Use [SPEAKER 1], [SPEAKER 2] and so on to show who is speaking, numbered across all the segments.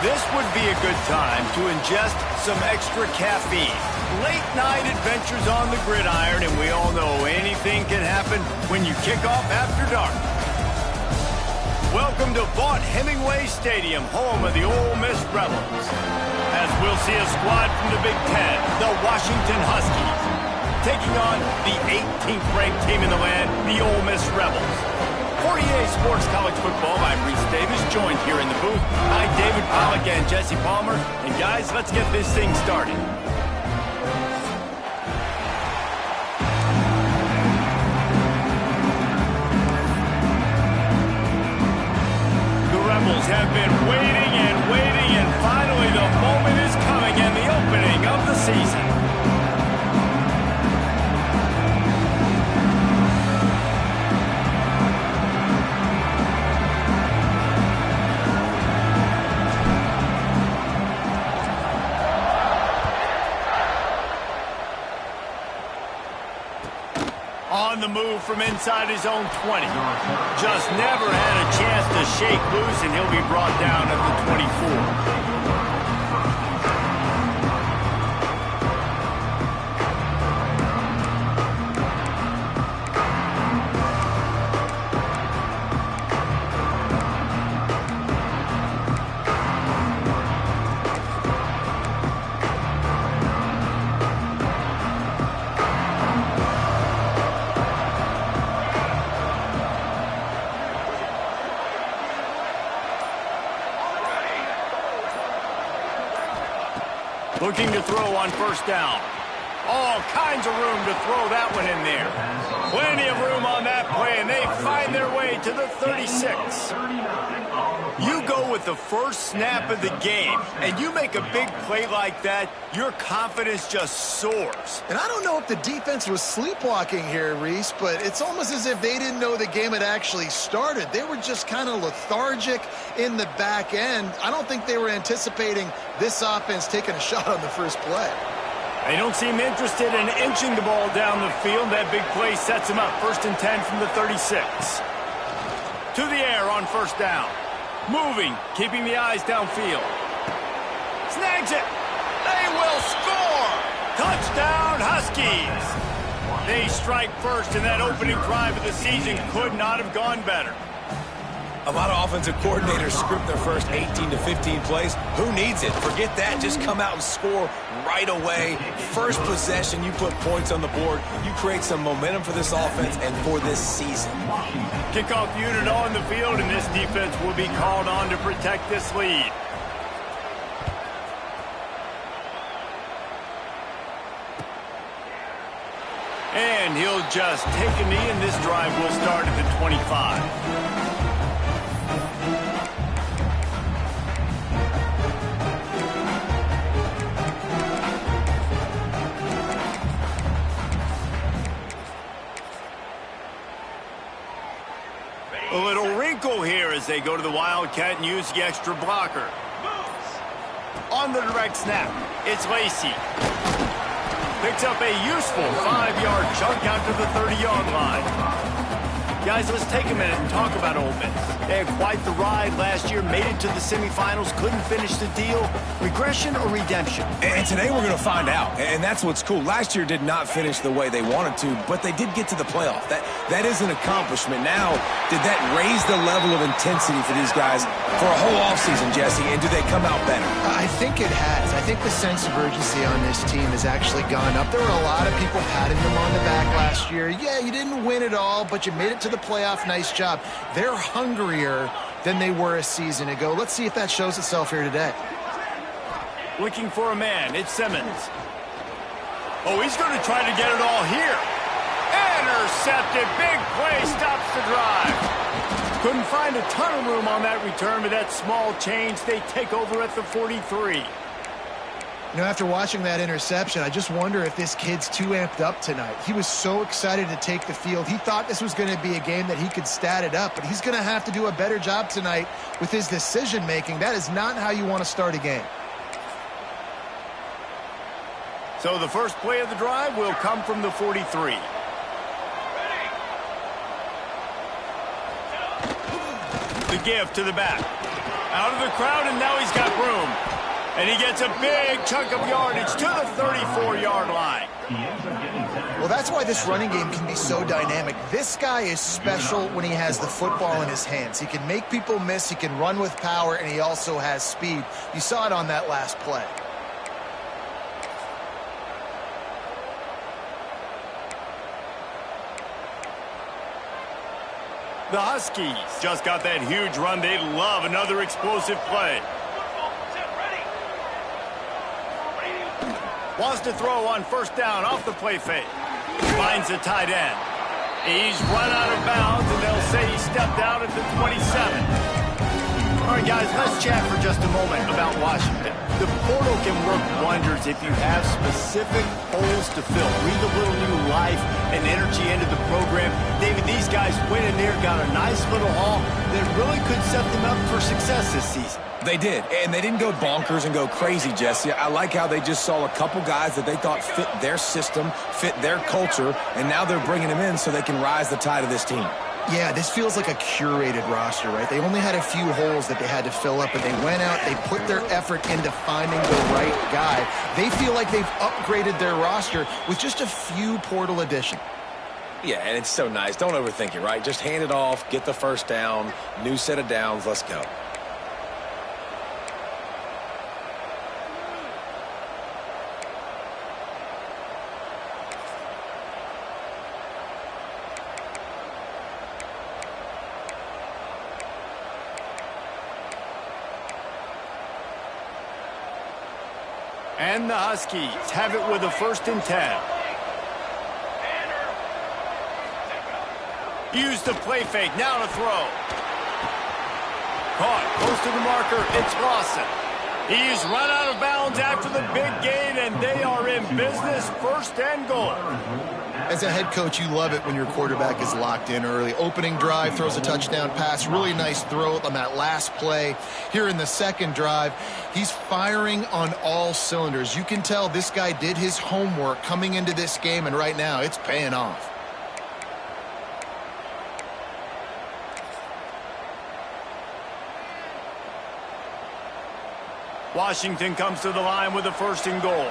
[SPEAKER 1] This would be a good time to ingest some extra caffeine. Late night adventures on the gridiron, and we all know anything can happen when you kick off after dark. Welcome to Vaught Hemingway Stadium, home of the Ole Miss Rebels. As we'll see a squad from the Big Ten, the Washington Huskies, taking on the 18th ranked team in the land, the Ole Miss Rebels. For EA Sports College Football, I'm Reese Davis, joined here in the booth by David Pollack and Jesse Palmer. And guys, let's get this thing started. The Rebels have been waiting, and finally the moment is coming, and the opening of the season. On the move from inside his own 20. Just never had a chance to shake loose, and he'll be brought down at the 24. Looking to throw on first down. All kinds of room to throw that one in there. Plenty of room on that play, and they find their way to the 36. You go with the first snap of the game, and you make a big play like that, your confidence just soars.
[SPEAKER 2] And I don't know if the defense was sleepwalking here, Reese, but it's almost as if they didn't know the game had actually started. They were just kind of lethargic in the back end. I don't think they were anticipating this offense taking a shot on the first play.
[SPEAKER 1] They don't seem interested in inching the ball down the field. That big play sets them up. 1st and 10 from the 36. To the air on first down. Moving, keeping the eyes downfield. Snags it. They will score. Touchdown, Huskies. They strike first, and that opening drive of the season could not have gone better.
[SPEAKER 3] A lot of offensive coordinators script their first 18 to 15 plays. Who needs it? Forget that. Just come out and score right away. First possession, you put points on the board. You create some momentum for this offense and for this season.
[SPEAKER 1] Kickoff unit on the field, and this defense will be called on to protect this lead. And he'll just take a knee, and this drive will start at the 25. A little wrinkle here as they go to the Wildcat and use the extra blocker. On the direct snap, it's Lacey. Picks up a useful 5-yard chunk out to the 30-yard line. Guys, let's take a minute and talk about Ole Miss. They had quite the ride last year, made it to the semifinals, couldn't finish the deal. Regression or redemption?
[SPEAKER 3] And today we're going to find out, and that's what's cool. Last year did not finish the way they wanted to, but they did get to the playoff. That is an accomplishment. Now, did that raise the level of intensity for these guys for a whole offseason, Jesse, and do they come out better?
[SPEAKER 2] I think it has. I think the sense of urgency on this team has actually gone up. There were a lot of people patting them on the back last year. Yeah, you didn't win it all, but you made it to the playoff. Nice job. They're hungrier than they were a season ago. Let's see if that shows itself here today.
[SPEAKER 1] Looking for a man. It's Simmons. Oh, he's going to try to get it all here. Intercepted. Big play. Stops the drive. Couldn't find a ton of room on that return, but that small change, they take over at the 43.
[SPEAKER 2] You know, after watching that interception, I just wonder if this kid's too amped up tonight. He was so excited to take the field. He thought this was going to be a game that he could stat it up, but he's going to have to do a better job tonight with his decision-making. That is not how you want to start a game.
[SPEAKER 1] So the first play of the drive will come from the 43. The give to the back. Out of the crowd, and now he's got room. And he gets a big chunk of yardage to the 34-yard line.
[SPEAKER 2] Well, that's why this running game can be so dynamic. This guy is special when he has the football in his hands. He can make people miss, he can run with power, and he also has speed. You saw it on that last play.
[SPEAKER 1] The Huskies just got that huge run. They love another explosive play. Wants to throw on first down off the play fake. Finds a tight end. He's run out of bounds, and they'll say he stepped out at the 27. All right, guys, let's chat for just a moment about Washington. The portal can work wonders if you have specific holes to fill. Breathe a little new life and energy into the program. David, these guys went in there, got a nice little haul that really could set them up for success this season.
[SPEAKER 3] They did, and they didn't go bonkers and go crazy, Jesse. I like how they just saw a couple guys that they thought fit their system, fit their culture, and now they're bringing them in so they can rise the tide of this team.
[SPEAKER 2] Yeah, this feels like a curated roster, right? They only had a few holes that they had to fill up, but they went out, they put their effort into finding the right guy. They feel like they've upgraded their roster with just a few portal additions.
[SPEAKER 3] Yeah, and it's so nice. Don't overthink it, right? Just hand it off, get the first down, new set of downs, let's go.
[SPEAKER 1] And the Huskies have it with a 1st and 10. Use the play fake, now to throw. Caught, close to the marker, it's Lawson. He's run out of bounds after the big gain, and they are in business, 1st and goal.
[SPEAKER 2] As a head coach, you love it when your quarterback is locked in early. Opening drive, throws a touchdown pass. Really nice throw on that last play. Here in the second drive, he's firing on all cylinders. You can tell this guy did his homework coming into this game, and right now it's paying off.
[SPEAKER 1] Washington comes to the line with a 1st and goal.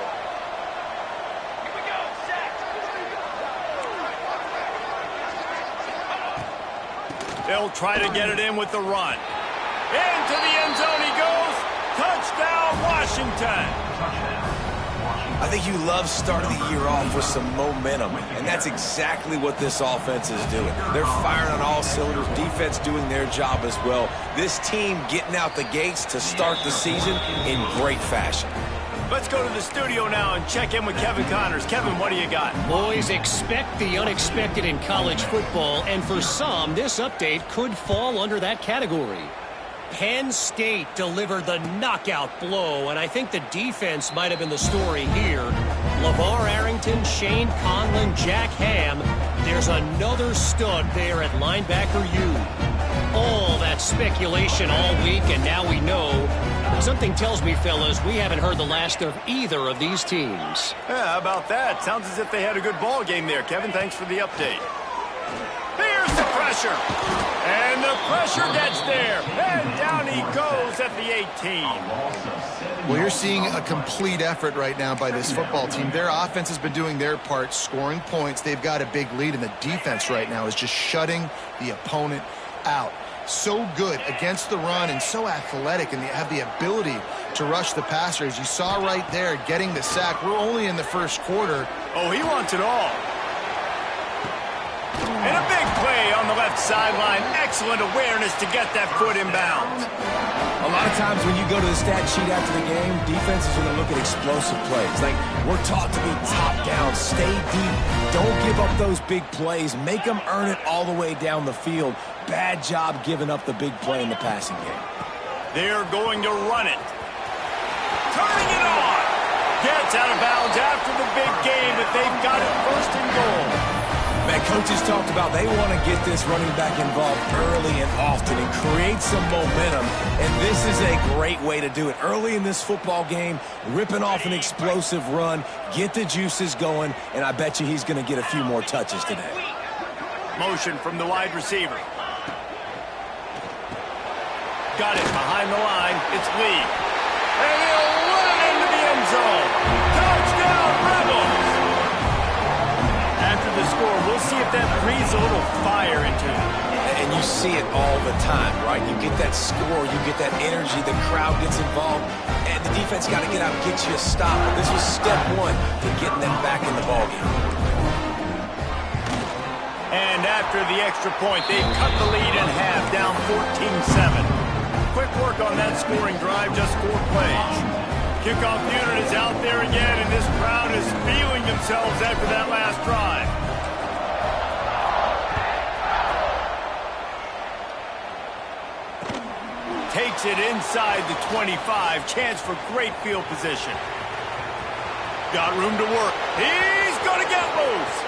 [SPEAKER 1] They'll try to get it in with the run. Into the end zone he goes. Touchdown, Washington.
[SPEAKER 3] I think you love starting the year off with some momentum, and that's exactly what this offense is doing. They're firing on all cylinders, defense doing their job as well. This team getting out the gates to start the season in great fashion.
[SPEAKER 1] Let's go to the studio now and check in with Kevin Connors. Kevin, what do you got?
[SPEAKER 4] Boys, expect the unexpected in college football, and for some, this update could fall under that category. Penn State delivered the knockout blow, and I think the defense might have been the story here. LeVar Arrington, Shane Conlon, Jack Ham. There's another stud there at linebacker U. All that speculation all week, and now we know. Something tells me, fellas, we haven't heard the last of either of these teams.
[SPEAKER 1] Yeah, how about that? Sounds as if they had a good ball game there. Kevin, thanks for the update. Here's the pressure. And the pressure gets there. And down he goes at the 18.
[SPEAKER 2] Well, you're seeing a complete effort right now by this football team. Their offense has been doing their part, scoring points. They've got a big lead, and the defense right now is just shutting the opponent out. So good against the run and so athletic, and they have the ability to rush the passer. As you saw right there, getting the sack. We're only in the first quarter.
[SPEAKER 1] Oh, he wants it all. And a big play on the left sideline. Excellent awareness to get that foot in bounds.
[SPEAKER 3] A lot of times when you go to the stat sheet after the game, defenses are going to look at explosive plays. Like, we're taught to be top down, stay deep, don't give up those big plays, make them earn it all the way down the field. Bad job giving up the big play in the passing game.
[SPEAKER 1] They're going to run it. Turning it on. Gets out of bounds after the big game, but they've got it 1st and goal.
[SPEAKER 3] Man, coaches talked about they want to get this running back involved early and often and create some momentum, and this is a great way to do it. Early in this football game, ripping off an explosive run, get the juices going, and I bet you he's going to get a few more touches today.
[SPEAKER 1] Motion from the wide receiver. Got it behind the line. It's Lee. And he'll run it into the end zone. Touchdown, Rebels! After the score, we'll see if that breathes a little fire into it.
[SPEAKER 3] And you see it all the time, right? You get that score, you get that energy, the crowd gets involved, and the defense got to get out and get you a stop. But this was step one to getting them back in the ballgame.
[SPEAKER 1] And after the extra point, they've cut the lead in half, down 14-7. Quick work on that scoring drive, just 4 plays. Kickoff unit is out there again, and this crowd is feeling themselves after that last drive. Takes it inside the 25. Chance for great field position. Got room to work. He's going to get loose.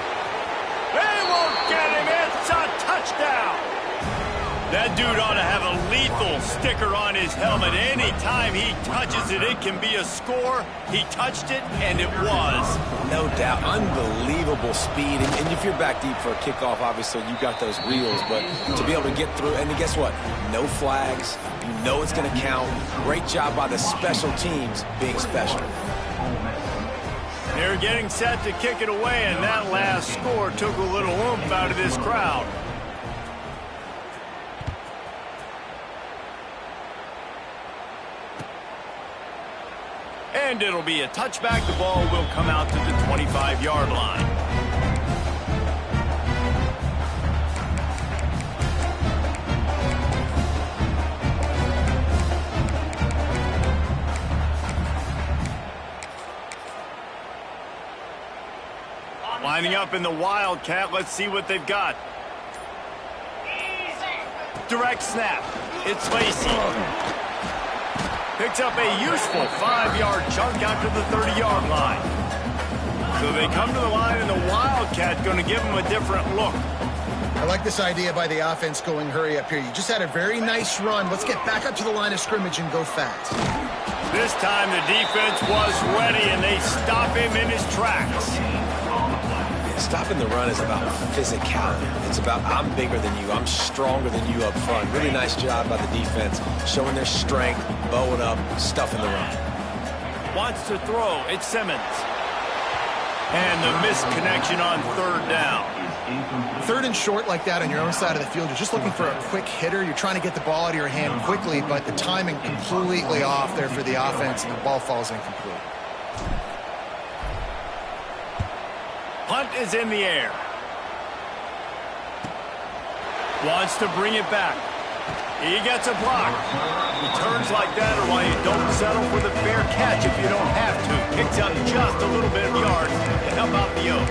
[SPEAKER 1] They won't get him. It's a touchdown. That dude ought to have a lethal sticker on his helmet. Anytime he touches it, it can be a score. He touched it, and it was.
[SPEAKER 3] No doubt. Unbelievable speed. And if you're back deep for a kickoff, obviously you got those wheels. But to be able to get through, and guess what? No flags. You know it's going to count. Great job by the special teams being special.
[SPEAKER 1] They're getting set to kick it away, and that last score took a little oomph out of this crowd. And it'll be a touchback. The ball will come out to the 25-yard line. Lining up in the Wildcat. Let's see what they've got. Direct snap. It's Lacey. Picks up a useful 5-yard chunk out to the 30-yard line. So they come to the line, and the Wildcat going to give them a different look.
[SPEAKER 2] I like this idea by the offense going hurry up here. You just had a very nice run. Let's get back up to the line of scrimmage and go fast.
[SPEAKER 1] This time the defense was ready, and they stop him in his tracks.
[SPEAKER 3] Stopping the run is about physicality. It's about I'm bigger than you. I'm stronger than you up front. Really nice job by the defense, showing their strength, bowing up, stuffing the run.
[SPEAKER 1] Wants to throw. It's Simmons. And the missed connection on 3rd down.
[SPEAKER 2] 3rd and short like that on your own side of the field. You're just looking for a quick hitter. You're trying to get the ball out of your hand quickly, but the timing completely off there for the offense, and the ball falls incomplete.
[SPEAKER 1] Punt is in the air. Wants to bring it back. He gets a block. Returns like that are why you don't settle for the fair catch if you don't have to. Picks up just a little bit of yards to help out the Oak.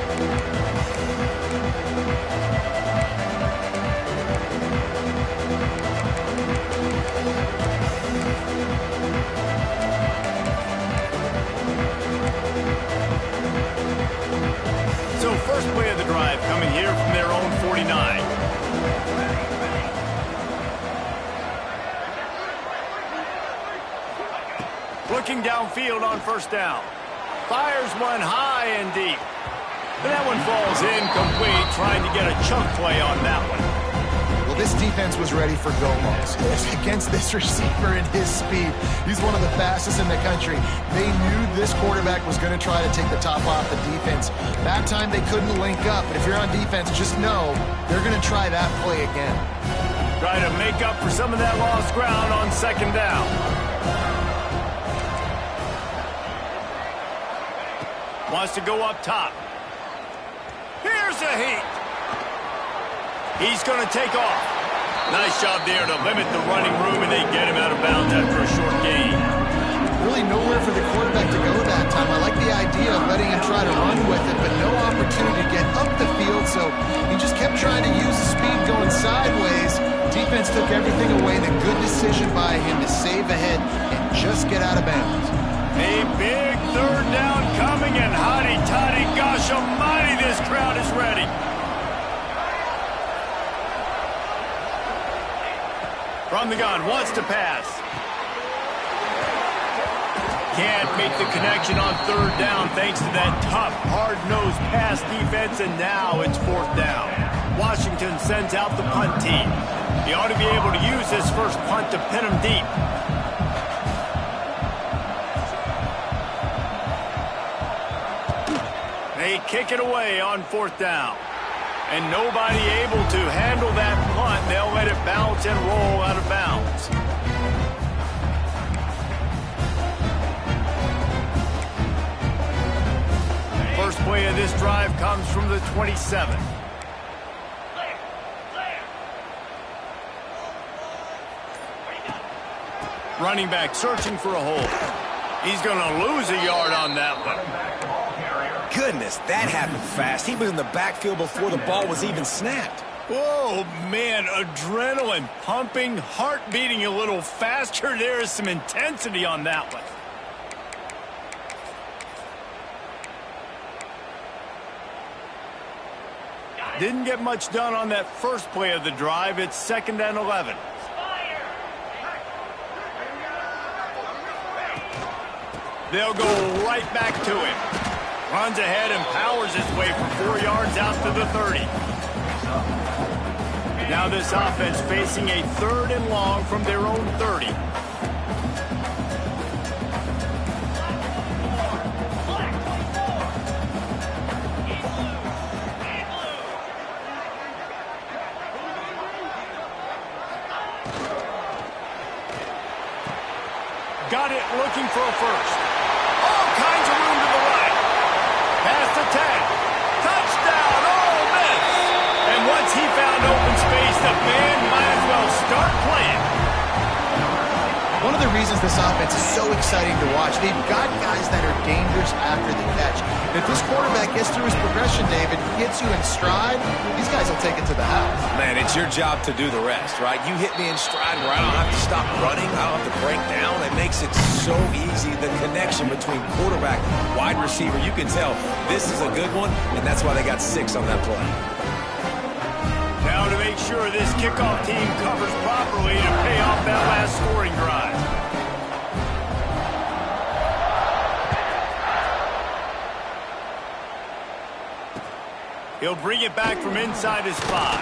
[SPEAKER 1] So first play of the drive coming here from their own 49. Looking downfield on 1st down. Fires one high and deep. But that one falls incomplete, trying to get a chunk play on that one.
[SPEAKER 2] Well, this defense was ready for go balls. Against this receiver and his speed, he's one of the fastest in the country. They knew this quarterback was going to try to take the top off the defense. That time they couldn't link up, but if you're on defense, just know they're going to try that play again.
[SPEAKER 1] Try to make up for some of that lost ground on 2nd down. Wants to go up top. Here's a heat. He's going to take off. Nice job there to limit the running room, and they get him out of bounds after a short gain.
[SPEAKER 2] Really nowhere for the quarterback to go that time. I like the idea of letting him try to run with it, but no opportunity to get up the field, so he just kept trying to use the speed going sideways. Defense took everything away, and a good decision by him to save ahead and just get out of bounds.
[SPEAKER 1] A big 3rd down coming, and hotty-toddy, gosh almighty, this crowd is ready. From the gun, wants to pass. Can't make the connection on 3rd down thanks to that tough, hard-nosed pass defense, and now it's 4th down. Washington sends out the punt team. He ought to be able to use this first punt to pin him deep. They kick it away on 4th down. And nobody able to handle that punt. They'll let it bounce and roll out of bounds. First play of this drive comes from the 27. Running back searching for a hole. He's going to lose a yard on that one.
[SPEAKER 3] Goodness, that happened fast. He was in the backfield before the ball was even snapped.
[SPEAKER 1] Oh, man, adrenaline pumping, heart beating a little faster. There is some intensity on that one. Didn't get much done on that first play of the drive. It's 2nd and 11. They'll go right back to him. Runs ahead and powers his way for 4 yards out to the 30. Now this offense facing a 3rd and long from their own 30. Got it, looking for a first. All kinds of room to the right. Past the 10. Touchdown, Ole Miss. And once he found open space, the band might as well start playing.
[SPEAKER 2] One of the reasons this offense is so exciting to watch, they've got guys that are dangerous after the catch. And if this quarterback gets through his progression, David, gets you in stride, these guys will take it to the house.
[SPEAKER 3] Man, it's your job to do the rest, right? You hit me in stride where I don't have to stop running. I don't have to break down. It makes it so easy. The connection between quarterback, wide receiver, you can tell this is a good one, and that's why they got 6 on that play.
[SPEAKER 1] Now to make sure this kickoff team covers properly to pay off that last scoring drive. He'll bring it back from inside his 5.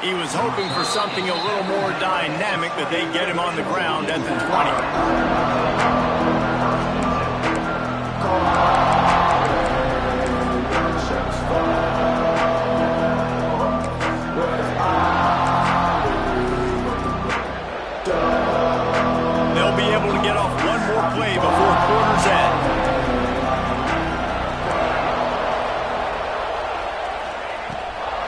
[SPEAKER 1] He was hoping for something a little more dynamic, but they get him on the ground at the 20. They'll be able to get off one more play before quarter's end.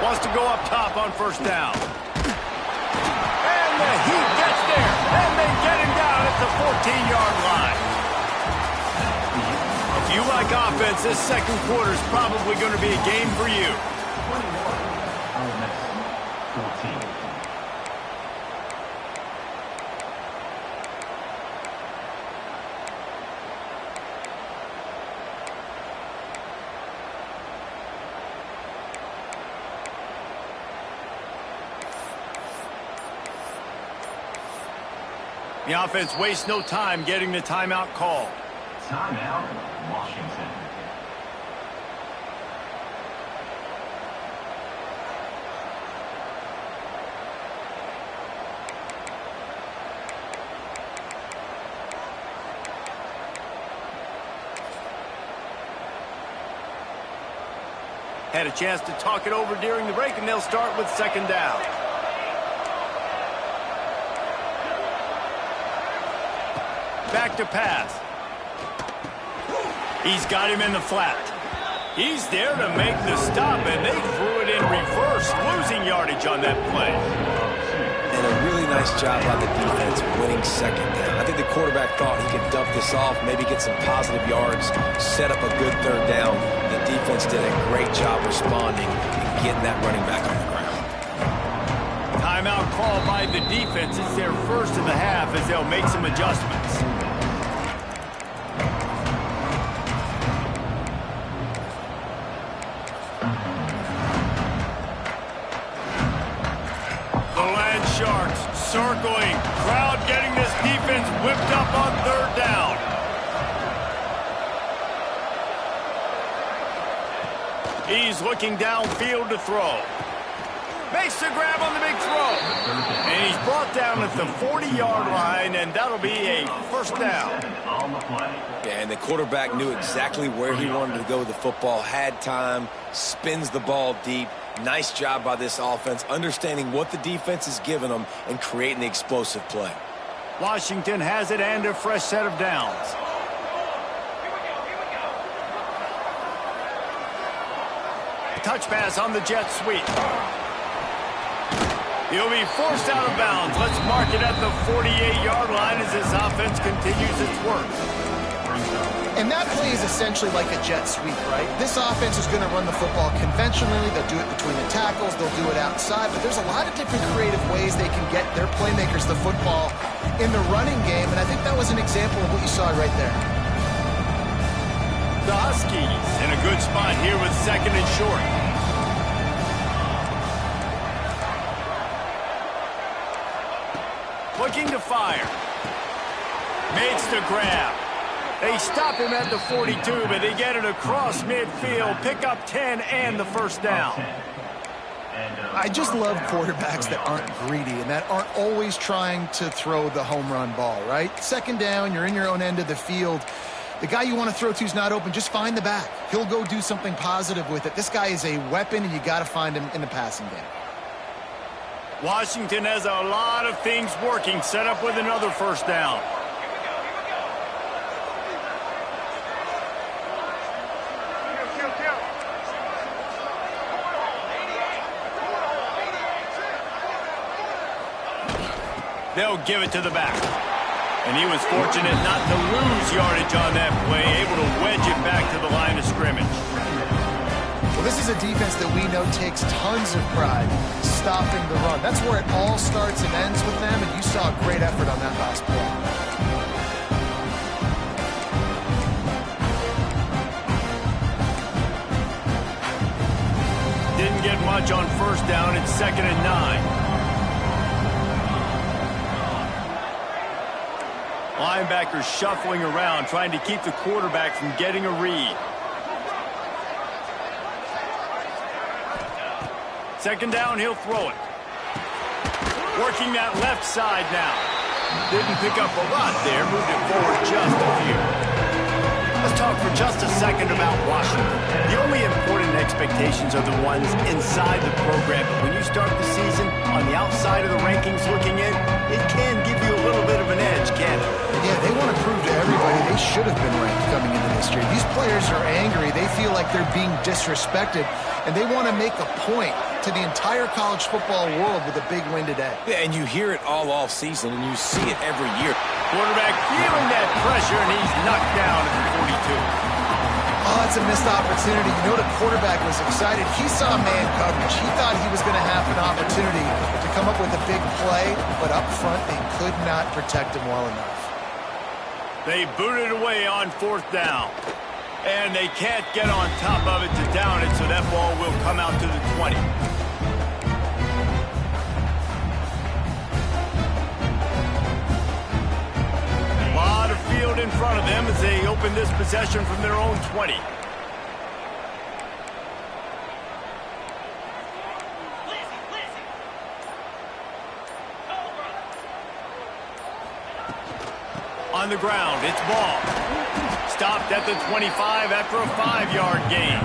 [SPEAKER 1] Wants to go up top on 1st down. And the Heat gets there. And they get him down at the 14-yard line. If you like offense, this second quarter is probably going to be a game for you. The offense wastes no time getting the timeout call.
[SPEAKER 5] Timeout, Washington.
[SPEAKER 1] Had a chance to talk it over during the break, and they'll start with 2nd down. Back to pass. He's got him in the flat. He's there to make the stop, and they threw it in reverse, losing yardage on that play.
[SPEAKER 3] And a really nice job by the defense winning 2nd down. I think the quarterback thought he could dump this off, maybe get some positive yards, set up a good 3rd down. The defense did a great job responding and getting that running back on the ground.
[SPEAKER 1] Timeout call by the defense. It's their first of the half as they'll make some adjustments. Circling, crowd getting this defense whipped up on 3rd down. He's looking downfield to throw. Makes the grab on the big throw. And he's brought down at the 40-yard line, and that'll be a first down.
[SPEAKER 3] Yeah, and the quarterback knew exactly where he wanted to go with the football, had time, spins the ball deep. Nice job by this offense, understanding what the defense is giving them and creating the explosive play.
[SPEAKER 1] Washington has it and a fresh set of downs. Touch pass on the jet sweep. He'll be forced out of bounds. Let's mark it at the 48-yard line as this offense continues its work.
[SPEAKER 2] And that play is essentially like a jet sweep, right? This offense is going to run the football conventionally. They'll do it between the tackles. They'll do it outside. But there's a lot of different creative ways they can get their playmakers the football in the running game. And I think that was an example of what you saw right there.
[SPEAKER 1] The Huskies in a good spot here with second and short. Looking to fire. Makes the grab. They stop him at the 42, but they get it across midfield, pick up 10 and the first down.
[SPEAKER 2] I just love quarterbacks that aren't greedy and that aren't always trying to throw the home run ball, right? Second down, you're in your own end of the field. The guy you want to throw to is not open. Just find the back. He'll go do something positive with it. This guy is a weapon, and you got to find him in the passing game.
[SPEAKER 1] Washington has a lot of things working, set up with another first down. They'll give it to the back. And he was fortunate not to lose yardage on that play, able to wedge it back to the line of scrimmage.
[SPEAKER 2] Well, this is a defense that we know takes tons of pride stopping the run. That's where it all starts and ends with them, and you saw a great effort on that last play.
[SPEAKER 1] Didn't get much on first down. It's 2nd and 9. Linebackers shuffling around, trying to keep the quarterback from getting a read. 2nd down, he'll throw it. Working that left side now. Didn't pick up a lot there, moved it forward just a few. Let's talk for just a second about Washington. The only important expectations are the ones inside the program. But when you start the season on the outside of the rankings looking in, it can give you a little bit of an edge, can't it?
[SPEAKER 2] Yeah, they want to prove to everybody they should have been ranked coming into this year. These players are angry. They feel like they're being disrespected, and they want to make a point to the entire college football world with a big win today.
[SPEAKER 3] Yeah, and you hear it all off season, and you see it every year.
[SPEAKER 1] Quarterback feeling that pressure, and he's knocked down at the 42.
[SPEAKER 2] Oh, that's a missed opportunity. You know the quarterback was excited. He saw man coverage. He thought he was going to have an opportunity to come up with a big play, but up front they could not protect him well enough.
[SPEAKER 1] They booted away on 4th down. And they can't get on top of it to down it, so that ball will come out to the 20. A lot of field in front of them as they open this possession from their own 20. On the ground, it's ball. Stopped at the 25 after a 5-yard gain.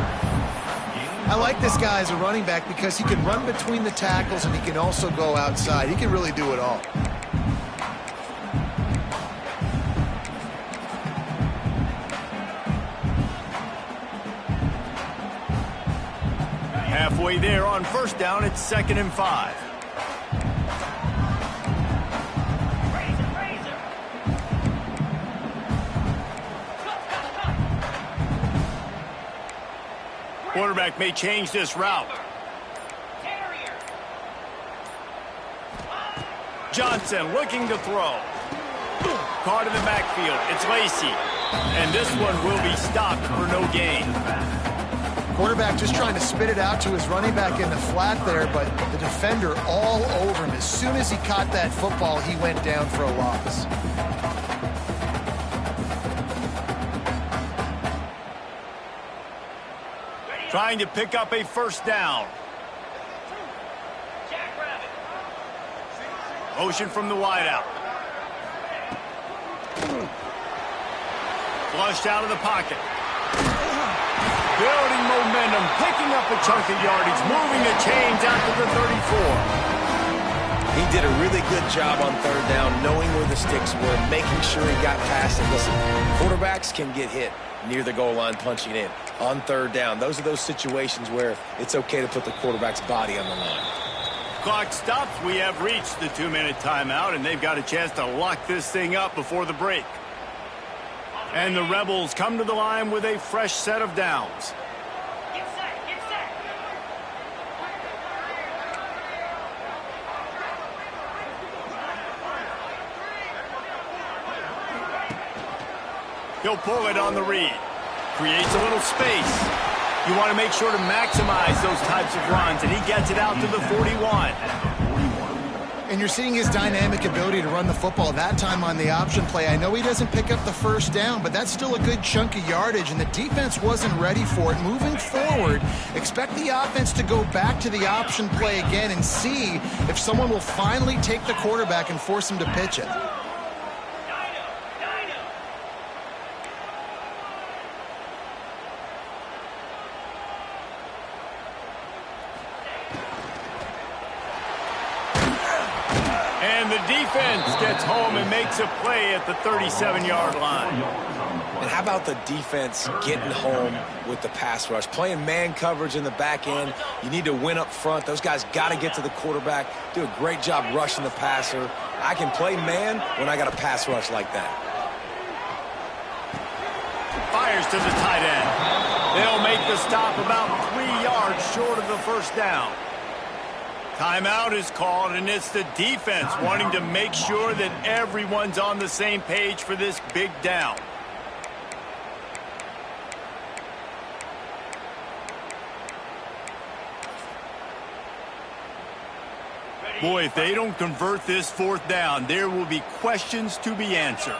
[SPEAKER 2] I like this guy as a running back because he can run between the tackles and he can also go outside. He can really do it all.
[SPEAKER 1] Halfway there on first down, it's 2nd and 5. Quarterback may change this route. Johnson looking to throw. Caught in the backfield. It's Lacey. And this one will be stopped for no gain.
[SPEAKER 2] Quarterback just trying to spit it out to his running back in the flat there, but the defender all over him. As soon as he caught that football, he went down for a loss.
[SPEAKER 1] Trying to pick up a first down. Motion from the wideout. Flushed out of the pocket. Building momentum, picking up a chunk of yardage, moving the chains out to the 34.
[SPEAKER 3] He did a really good job on third down, knowing where the sticks were, making sure he got past it. Listen, quarterbacks can get hit near the goal line punching in. On third down, those are those situations where it's okay to put the quarterback's body on the line.
[SPEAKER 1] Clock stops. We have reached the 2-minute timeout, and they've got a chance to lock this thing up before the break. And the Rebels come to the line with a fresh set of downs.
[SPEAKER 6] Get set, get set.
[SPEAKER 1] He'll pull it on the read. Creates a little space. You want to make sure to maximize those types of runs, and he gets it out to the 41.
[SPEAKER 2] And you're seeing his dynamic ability to run the football, that time on the option play. I know he doesn't pick up the first down, but that's still a good chunk of yardage, and the defense wasn't ready for it. Moving forward, expect the offense to go back to the option play again and see if someone will finally take the quarterback and force him to pitch it.
[SPEAKER 1] And the defense gets home and makes a play at the 37-yard line.
[SPEAKER 3] And how about the defense getting home with the pass rush? Playing man coverage in the back end. You need to win up front. Those guys got to get to the quarterback. Do a great job rushing the passer. I can play man when I got a pass rush like that.
[SPEAKER 1] Fires to the tight end. They'll make the stop about 3 yards short of the first down. Timeout is called, and it's the defense wanting to make sure that everyone's on the same page for this big down. Boy, if they don't convert this fourth down, there will be questions to be answered.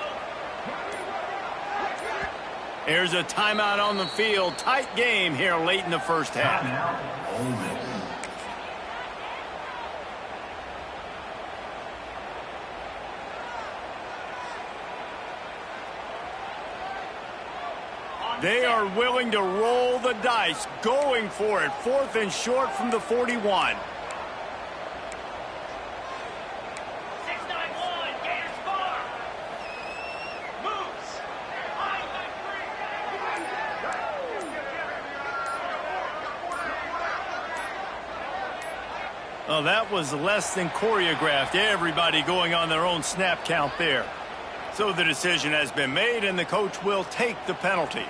[SPEAKER 1] There's a timeout on the field. Tight game here late in the first half.
[SPEAKER 5] Timeout, Ole Miss.
[SPEAKER 1] They are willing to roll the dice, going for it. 4th and short from the 41.
[SPEAKER 6] 6-9-1, Gators far. Moves.
[SPEAKER 1] Well, that was less than choreographed. Everybody going on their own snap count there. So the decision has been made, and the coach will take the penalty.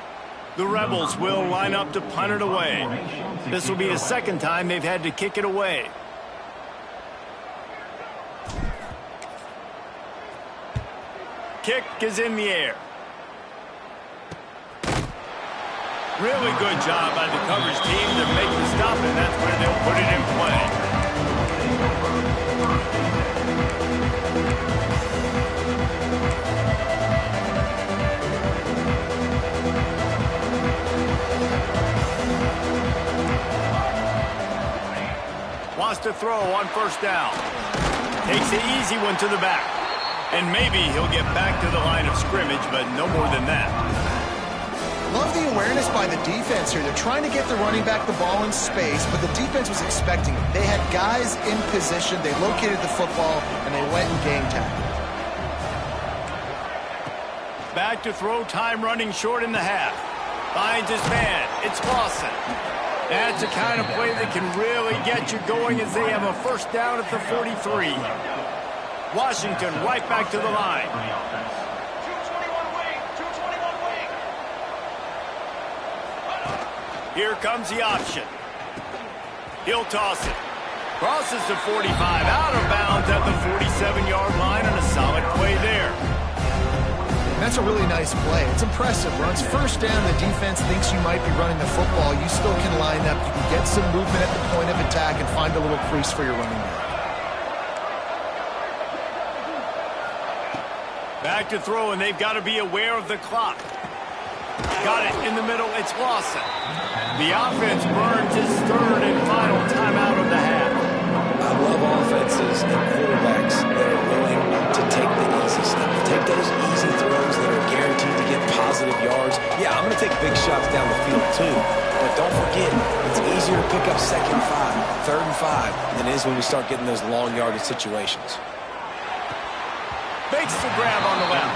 [SPEAKER 1] The Rebels will line up to punt it away. This will be the second time they've had to kick it away. Kick is in the air. Really good job by the coverage team to make the stop, and that's where they'll put it in play. Wants to throw on first down. Takes the easy one to the back. And maybe he'll get back to the line of scrimmage, but no more than that.
[SPEAKER 2] Love the awareness by the defense here. They're trying to get the running back the ball in space, but the defense was expecting it. They had guys in position. They located the football, and they went and game tackled.
[SPEAKER 1] Back to throw, time running short in the half. Finds his man. It's Lawson. That's the kind of play that can really get you going as they have a first down at the 43. Washington right back to the line.
[SPEAKER 6] 221 wing, 221 wing.
[SPEAKER 1] Here comes the option. He'll toss it. Crosses the 45, out of bounds at the 47-yard line, and a solid play there.
[SPEAKER 2] That's a really nice play. It's impressive. Runs first down, the defense thinks you might be running the football. You still can line up. You can get some movement at the point of attack and find a little crease for your running back.
[SPEAKER 1] Back to throw, and they've got to be aware of the clock. Got it in the middle. It's Lawson. The offense burns its third and final timeout of the half.
[SPEAKER 3] I love offenses and quarterbacks that are willing to take the easy stuff. Take those easy throws that are guaranteed to get positive yards. Yeah, I'm going to take big shots down the field too. But don't forget, it's easier to pick up second and 5, third and 5 than it is when we start getting those long yardage situations.
[SPEAKER 1] Makes the grab on the left.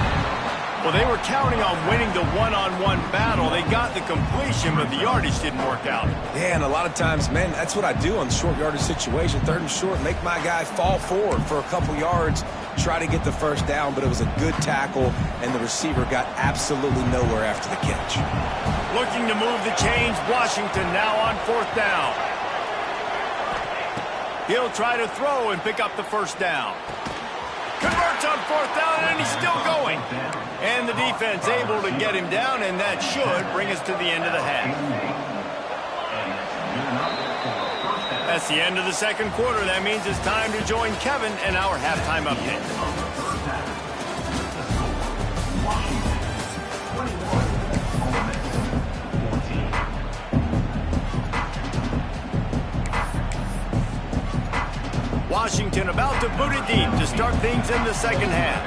[SPEAKER 1] Well, they were counting on winning the one-on-one battle. They got the completion, but the yardage didn't work out.
[SPEAKER 3] Yeah, and a lot of times, man, that's what I do on the short yardage situation. Third and short, make my guy fall forward for a couple yards, try to get the first down, but it was a good tackle, and the receiver got absolutely nowhere after the catch.
[SPEAKER 1] Looking to move the chains. Washington now on fourth down. He'll try to throw and pick up the first down. Converts on fourth down, and he's still going. And the defense able to get him down, and that should bring us to the end of the half. That's the end of the second quarter. That means it's time to join Kevin and our halftime update. Washington about to boot it deep to start things in the second half.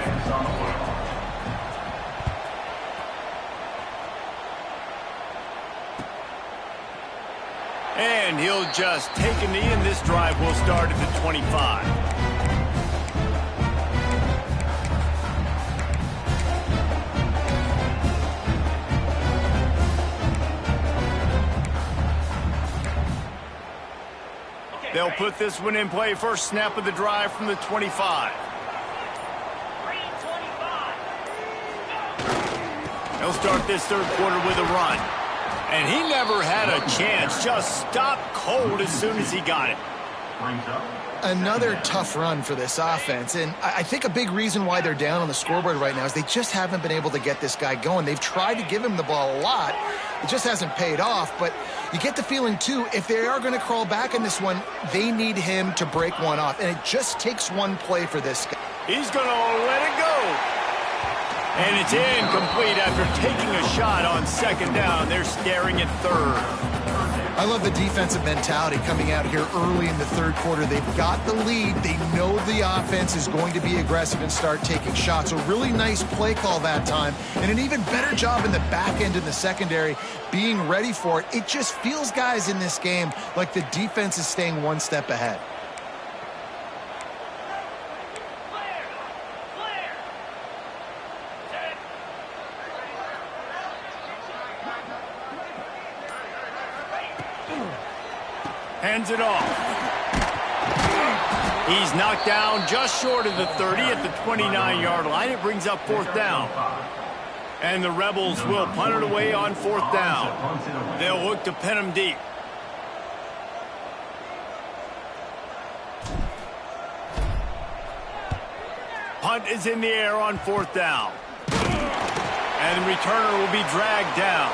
[SPEAKER 1] And he'll just take a knee, and this drive will start at the 25. They'll put this one in play. First snap of the drive from the 25. He'll start this third quarter with a run. And he never had a chance. Just stopped cold as soon as he got it.
[SPEAKER 2] Another tough run for this offense, and I think a big reason why they're down on the scoreboard right now is they just haven't been able to get this guy going. They've tried to give him the ball a lot. It just hasn't paid off, but you get the feeling, too, if they are going to crawl back in this one, they need him to break one off, and it just takes one play for this guy.
[SPEAKER 1] He's going to let it go. And it's incomplete after taking a shot on second down. They're staring at third.
[SPEAKER 2] I love the defensive mentality coming out here early in the third quarter. They've got the lead. They know the offense is going to be aggressive and start taking shots. A really nice play call that time, and an even better job in the back end in the secondary being ready for it. It just feels, guys, in this game like the defense is staying one step ahead.
[SPEAKER 1] Hands it off. He's knocked down just short of the 30 at the 29-yard line. It brings up fourth down. And the Rebels will punt it away on fourth down. They'll look to pin him deep. Punt is in the air on fourth down. And the returner will be dragged down.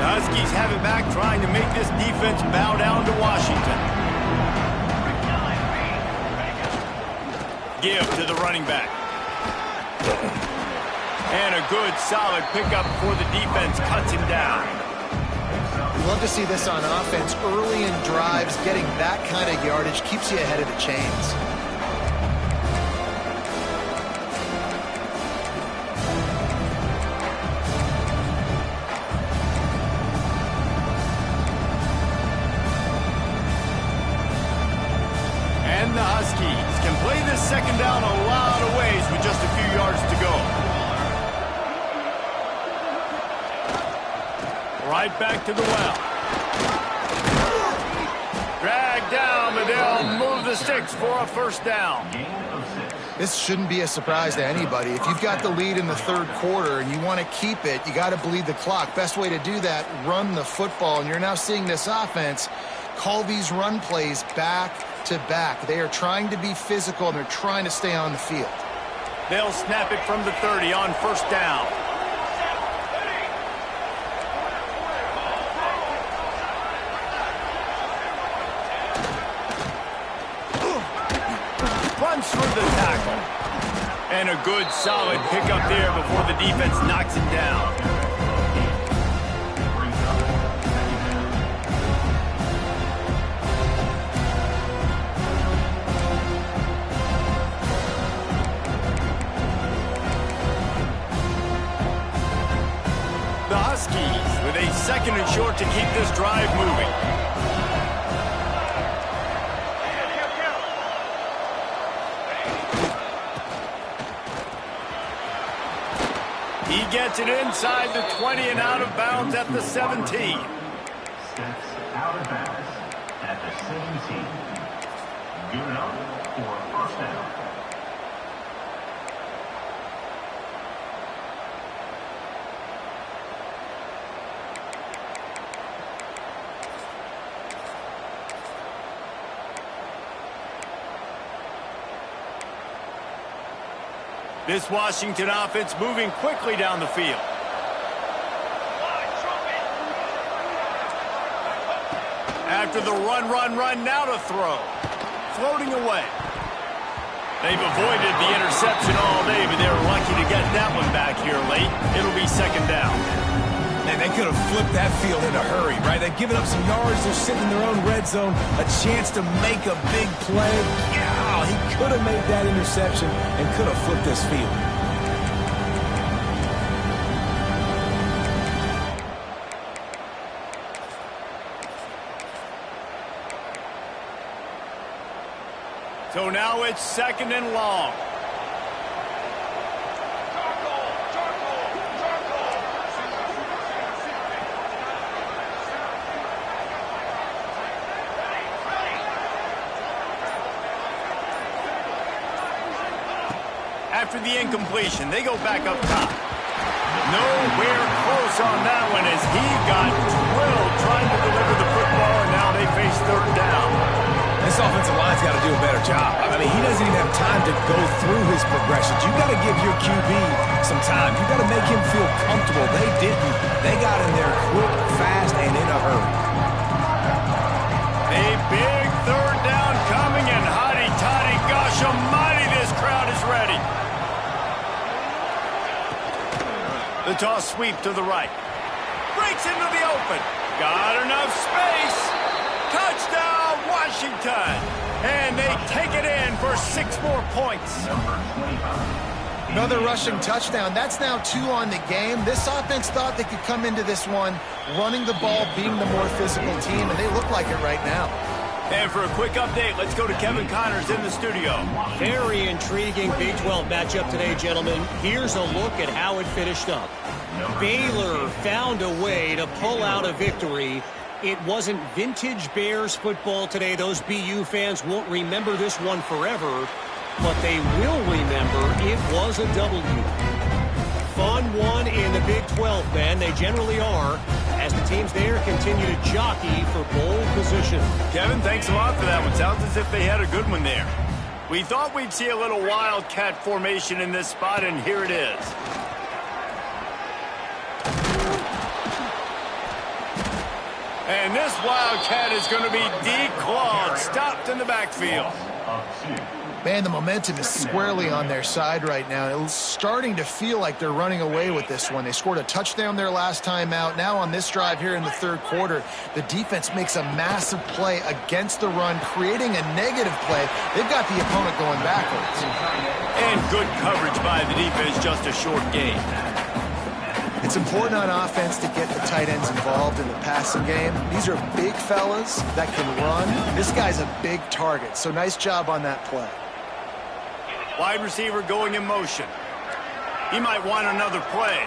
[SPEAKER 1] Huskies have it back, trying to make this defense bow down to Washington. Give to the running back. And a good, solid pickup before the defense cuts him down.
[SPEAKER 2] Love to see this on offense. Early in drives, getting that kind of yardage keeps you ahead of the chains.
[SPEAKER 1] The Huskies can play this second down a lot of ways with just a few yards to go. Right back to the well. Dragged down, but they'll move the sticks for a first down.
[SPEAKER 2] This shouldn't be a surprise to anybody. If you've got the lead in the third quarter and you want to keep it, you got to bleed the clock. Best way to do that, run the football. And you're now seeing this offense call these run plays back back-to-back. They are trying to be physical, and they're trying to stay on the field.
[SPEAKER 1] They'll snap it from the 30 on first down. Runs through the tackle. And a good, solid pickup there before the defense knocks it down. The Huskies with a second and short to keep this drive moving. He gets it inside the 20 and out of bounds at the 17.
[SPEAKER 5] Steps out of bounds at the 17. Good enough for first down.
[SPEAKER 1] This Washington offense moving quickly down the field. After the run, now to throw. Floating away. They've avoided the interception all day, but they were lucky to get that one back here late. It'll be second down.
[SPEAKER 3] And they could have flipped that field in a hurry, right? They've given up some yards. They're sitting in their own red zone. A chance to make a big play. Yeah, he could have made that interception and could have flipped this field.
[SPEAKER 1] So now it's second and long. After the incompletion, they go back up top. Nowhere close on that one as he got drilled trying to deliver the football, and now they face third down.
[SPEAKER 3] This offensive line's got to do a better job. I mean, he doesn't even have time to go through his progressions. You got to give your QB some time. You got to make him feel comfortable. They didn't. They got in there quick, fast, and in a hurry.
[SPEAKER 1] A big third down coming, and hotty-toddy, gosh almighty, this crowd is ready. The toss sweep to the right. Breaks into the open. Got enough space. Touchdown, Washington. And they take it in for 6 more points.
[SPEAKER 2] Another rushing touchdown. That's now 2 on the game. This offense thought they could come into this one running the ball, being the more physical team, and they look like it right now.
[SPEAKER 1] And for a quick update, let's go to Kevin Connors in the studio.
[SPEAKER 4] Very intriguing Big 12 matchup today, gentlemen. Here's a look at how it finished up. Baylor found a way to pull out a victory. It wasn't vintage Bears football today. Those BU fans won't remember this one forever, but they will remember it was a W. Fun one in the Big 12, Ben. They generally are, as the teams there continue to jockey for bowl position.
[SPEAKER 1] Kevin, thanks a lot for that one. Sounds as if they had a good one there. We thought we'd see a little wildcat formation in this spot, and here it is. And this wildcat is going to be declawed, stopped in the backfield.
[SPEAKER 2] Man, the momentum is squarely on their side right now. It's starting to feel like they're running away with this one. They scored a touchdown their last time out. Now on this drive here in the third quarter, the defense makes a massive play against the run, creating a negative play. They've got the opponent going backwards.
[SPEAKER 1] And good coverage by the defense, just a short gain.
[SPEAKER 2] It's important on offense to get the tight ends involved in the passing game. These are big fellas that can run. This guy's a big target, so nice job on that play.
[SPEAKER 1] Wide receiver going in motion. He might want another play.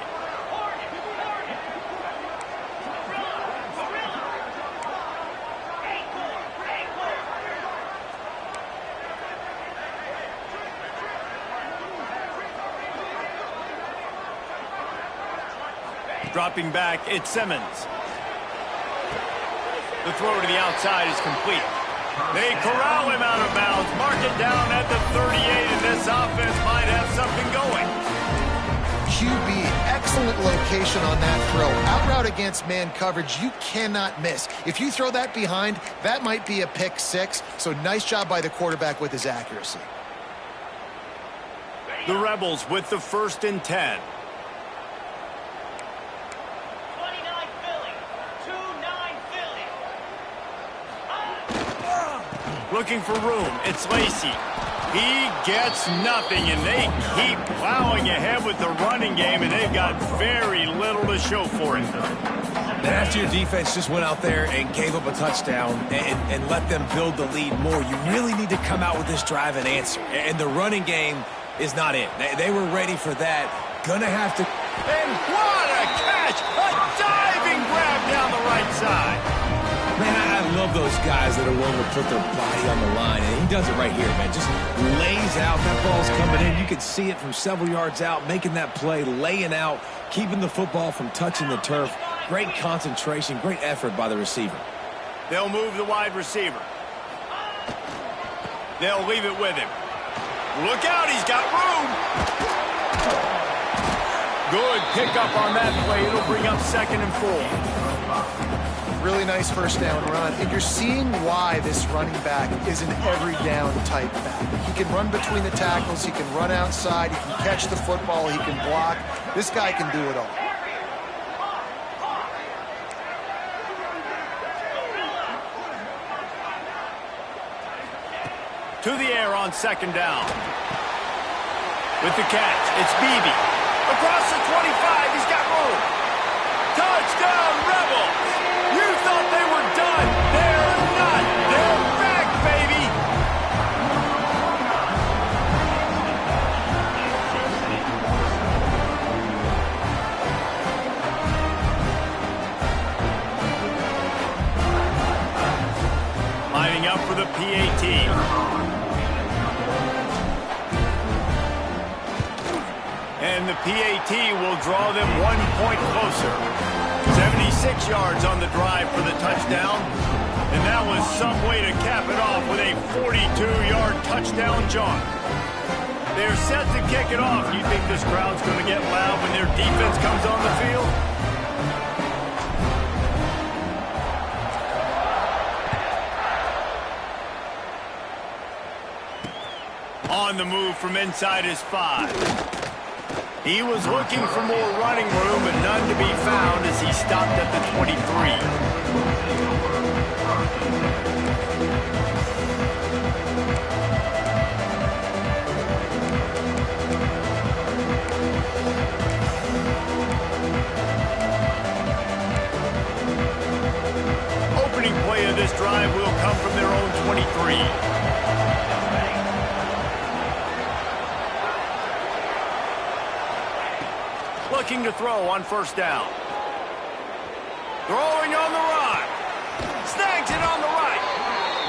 [SPEAKER 1] Dropping back, it's Simmons. The throw to the outside is complete. They corral him out of bounds, mark it down at the 38, and this offense might have something going.
[SPEAKER 2] QB, excellent location on that throw. Out route against man coverage, you cannot miss. If you throw that behind, that might be a pick six. So nice job by the quarterback with his accuracy.
[SPEAKER 1] The Rebels with the 1st and 10.
[SPEAKER 6] 29 Philly. 2-9 Philly.
[SPEAKER 1] Looking for room. It's Lacy. He gets nothing, and they keep plowing ahead with the running game, and they've got very little to show for it.
[SPEAKER 3] And after your defense just went out there and gave up a touchdown and let them build the lead more, you really need to come out with this drive and answer. And the running game is not it. They were ready for that. Gonna have to...
[SPEAKER 1] And what a catch! A diving grab down the right side.
[SPEAKER 3] Man, I love those guys that are willing to put their body on the line, and he does it right here, man. Just lays out. That ball's coming in. You can see it from several yards out, making that play, laying out, keeping the football from touching the turf. Great concentration, great effort by the receiver.
[SPEAKER 1] They'll move the wide receiver. They'll leave it with him. Look out, he's got room. Good pickup on that play. It'll bring up 2nd and 4.
[SPEAKER 2] Really nice first down run. And you're seeing why this running back is an every down type back. He can run between the tackles. He can run outside. He can catch the football. He can block. This guy can do it all.
[SPEAKER 1] To the air on 2nd down. With the catch, it's Beebe. Across the 25, he's got room. Touchdown, Rebels! You thought they were done. They're not. They're back, baby! Lining up for the PAT. And the PAT will draw them 1 point closer. 76 yards on the drive for the touchdown. And that was some way to cap it off with a 42-yard touchdown jaunt. They're set to kick it off. You think this crowd's going to get loud when their defense comes on the field? On the move from inside his 5. He was looking for more running room, but none to be found as he stopped at the 23. Opening play of this drive will come from their own 23. Looking to throw on 1st down. Throwing on the run. Snags it on the right.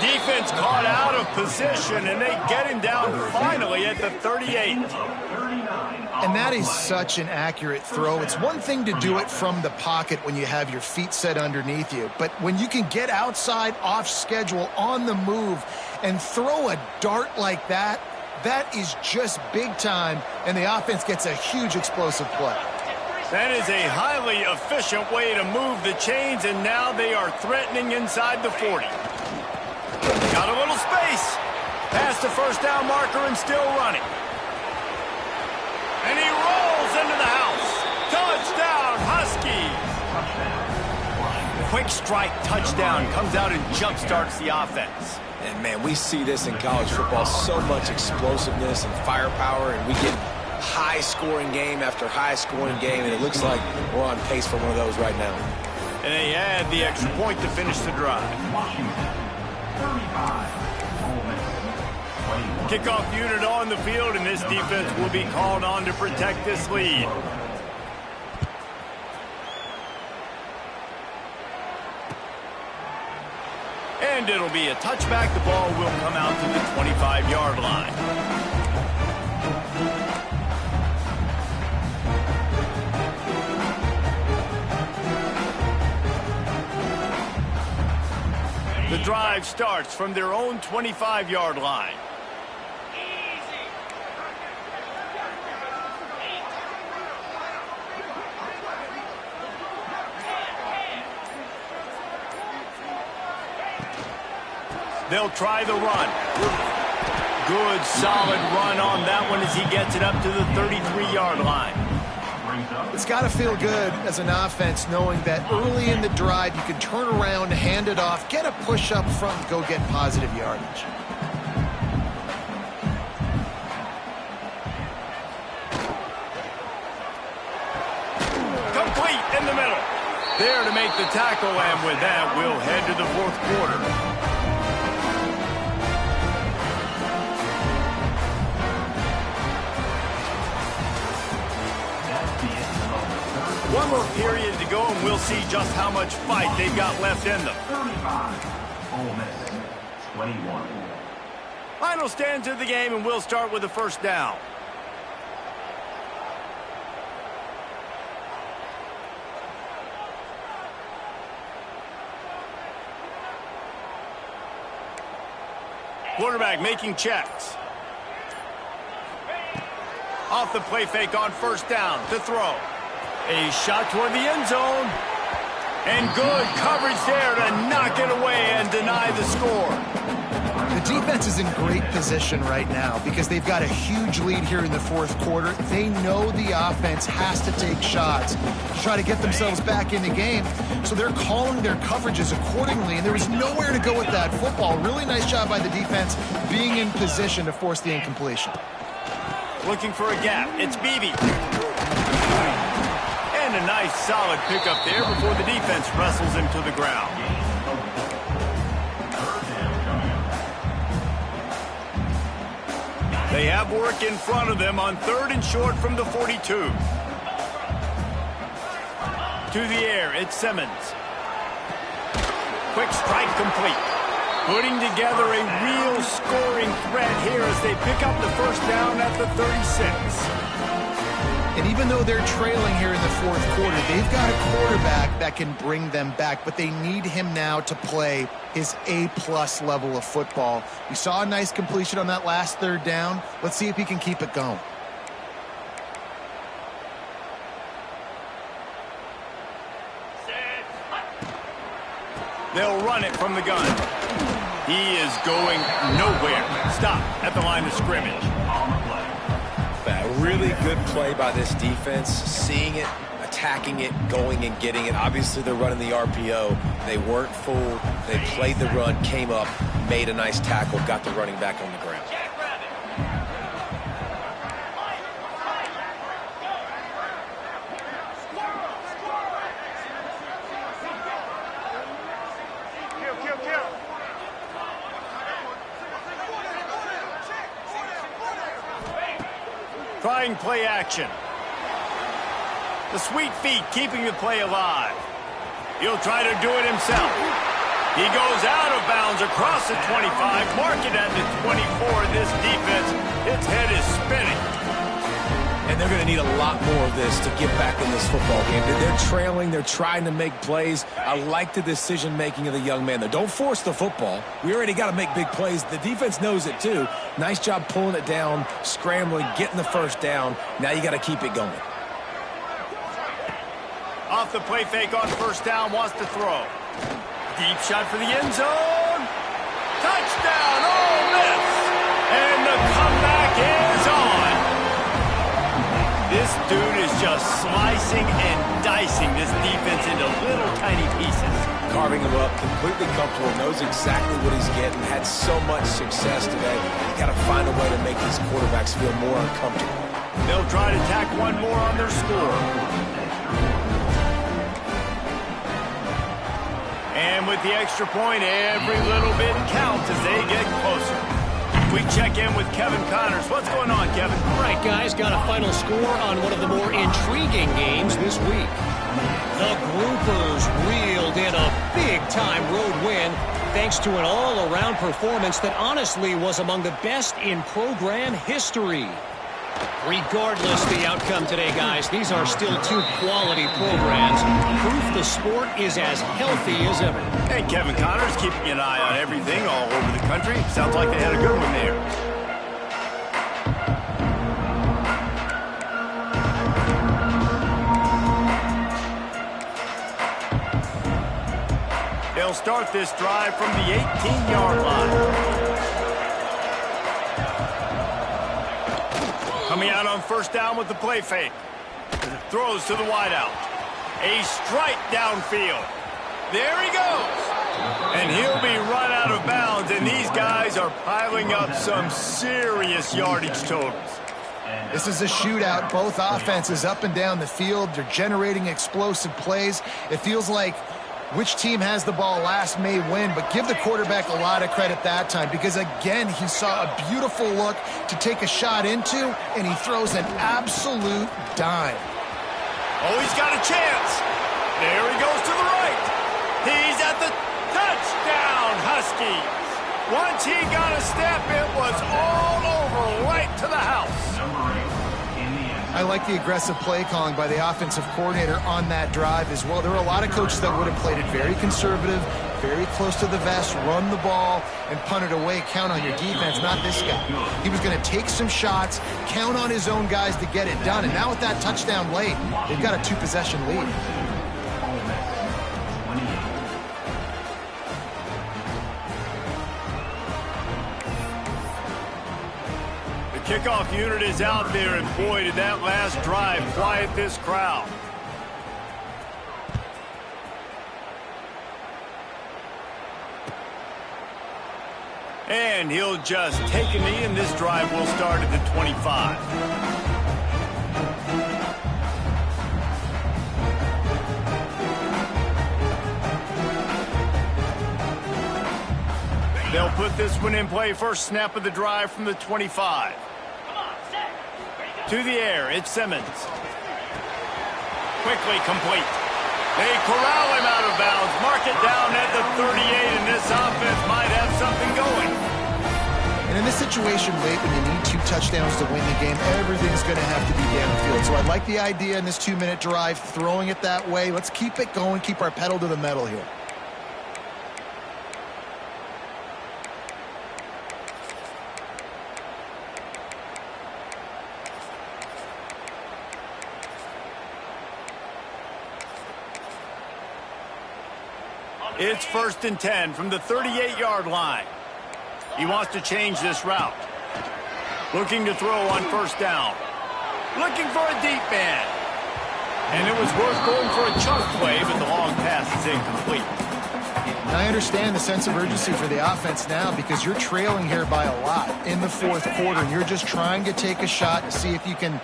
[SPEAKER 1] Defense caught out of position, and they get him down finally at the 38.
[SPEAKER 2] And that is such an accurate throw. It's one thing to do it from the pocket when you have your feet set underneath you, but when you can get outside, off schedule, on the move, and throw a dart like that, that is just big time, and the offense gets a huge explosive play.
[SPEAKER 1] That is a highly efficient way to move the chains, and now they are threatening inside the 40. Got a little space. Past the 1st down marker and still running. And he rolls into the house. Touchdown, Huskies. Quick strike touchdown comes out and jump-starts the offense.
[SPEAKER 3] And, man, we see this in college football, so much explosiveness and firepower, and we get high-scoring game after high-scoring game, and it looks like we're on pace for one of those right now.
[SPEAKER 1] And they add the extra point to finish the drive. Kickoff unit on the field, and this defense will be called on to protect this lead. And it'll be a touchback. The ball will come out to the 25-yard line. The drive starts from their own 25-yard line. They'll try the run. Good, solid run on that one as he gets it up to the 33-yard line.
[SPEAKER 2] It's got to feel good as an offense knowing that early in the drive you can turn around, hand it off, get a push up front, and go get positive yardage.
[SPEAKER 1] Complete in the middle. There to make the tackle, and with that, we'll head to the fourth quarter. One more period to go, and we'll see just how much fight they've got left in them.
[SPEAKER 5] 35, Ole Miss, 21.
[SPEAKER 1] Final stands of the game, and we'll start with a first down. Quarterback making checks. Off the play fake on first down to throw. A shot toward the end zone. And good coverage there to knock it away and deny the score.
[SPEAKER 2] The defense is in great position right now because they've got a huge lead here in the fourth quarter. They know the offense has to take shots to try to get themselves back in the game. So they're calling their coverages accordingly, and there was nowhere to go with that football. Really nice job by the defense being in position to force the incompletion.
[SPEAKER 1] Looking for a gap. It's Beebe. And a nice solid pickup there before the defense wrestles him to the ground. They have work in front of them on 3rd and short from the 42. To the air, it's Simmons. Quick strike complete. Putting together a real scoring threat here as they pick up the first down at the 36.
[SPEAKER 2] And even though they're trailing here in the fourth quarter, they've got a quarterback that can bring them back, but they need him now to play his A-plus level of football. We saw a nice completion on that last 3rd down. Let's see if he can keep it going.
[SPEAKER 1] They'll run it from the gun. He is going nowhere. Stop at the line of scrimmage.
[SPEAKER 3] A really good play by this defense, seeing it, attacking it, going and getting it. Obviously, they're running the RPO. They weren't fooled. They played the run, came up, made a nice tackle, got the running back on the ground.
[SPEAKER 1] Trying play action. The sweet feet keeping the play alive. He'll try to do it himself. He goes out of bounds across the 25, mark it at the 24. This defense, its head is spinning.
[SPEAKER 3] And they're going to need a lot more of this to get back in this football game. They're trailing. They're trying to make plays. I like the decision-making of the young man, though. Don't force the football. We already got to make big plays. The defense knows it, too. Nice job pulling it down, scrambling, getting the first down. Now you got to keep it going.
[SPEAKER 1] Off the play fake on first down, wants to throw. Deep shot for the end zone. Touchdown, Ole Miss. And the comeback is on. This dude is just slicing and dicing this defense into little tiny pieces.
[SPEAKER 3] Carving him up, completely comfortable, knows exactly what he's getting, had so much success today. Got to find a way to make these quarterbacks feel more uncomfortable.
[SPEAKER 1] They'll try to tack one more on their score. And with the extra point, every little bit counts as they get closer. We check in with Kevin Connors. What's going on, Kevin?
[SPEAKER 4] All right, guys, got a final score on one of the more intriguing games this week. The Groupers reeled in a big-time road win thanks to an all-around performance that honestly was among the best in program history. Regardless the outcome today, guys, these are still two quality programs. Proof the sport is as healthy as ever.
[SPEAKER 1] And Kevin Connor's keeping an eye on everything all over the country. Sounds like they had a good one there. They'll start this drive from the 18-yard line. Coming out on first down with the play fake. Throws to the wideout. A strike downfield. There he goes. And he'll be run out of bounds, and these guys are piling up some serious yardage totals.
[SPEAKER 2] This is a shootout. Both offenses up and down the field. They're generating explosive plays. It feels like which team has the ball last may win, but give the quarterback a lot of credit that time because, again, he saw a beautiful look to take a shot into, and he throws an absolute dime.
[SPEAKER 1] Oh, he's got a chance. There he goes to the right. He's at the touchdown, Huskies. Once he got a step, it was all over right to the house.
[SPEAKER 2] I like the aggressive play calling by the offensive coordinator on that drive as well. There were a lot of coaches that would have played it very conservative, very close to the vest, run the ball, and punt it away. Count on your defense, not this guy. He was going to take some shots, count on his own guys to get it done. And now with that touchdown late, they've got a two-possession lead.
[SPEAKER 1] Kickoff unit is out there, and boy, did that last drive quiet this crowd. And he'll just take a knee, and this drive will start at the 25. They'll put this one in play. First snap of the drive from the 25. To the air, it's Simmons. Quickly complete. They corral him out of bounds. Mark it down at the 38, and this offense might have something going.
[SPEAKER 2] And in this situation late, when you need 2 touchdowns to win the game, everything's going to have to be downfield. So I like the idea in this 2-minute drive, throwing it that way. Let's keep it going, keep our pedal to the metal here.
[SPEAKER 1] It's 1st and 10 from the 38-yard line. He wants to change this route. Looking to throw on first down. Looking for a deep man. And it was worth going for a chunk play, but the long pass is incomplete.
[SPEAKER 2] And I understand the sense of urgency for the offense now because you're trailing here by a lot in the 4th quarter, and you're just trying to take a shot to see if you can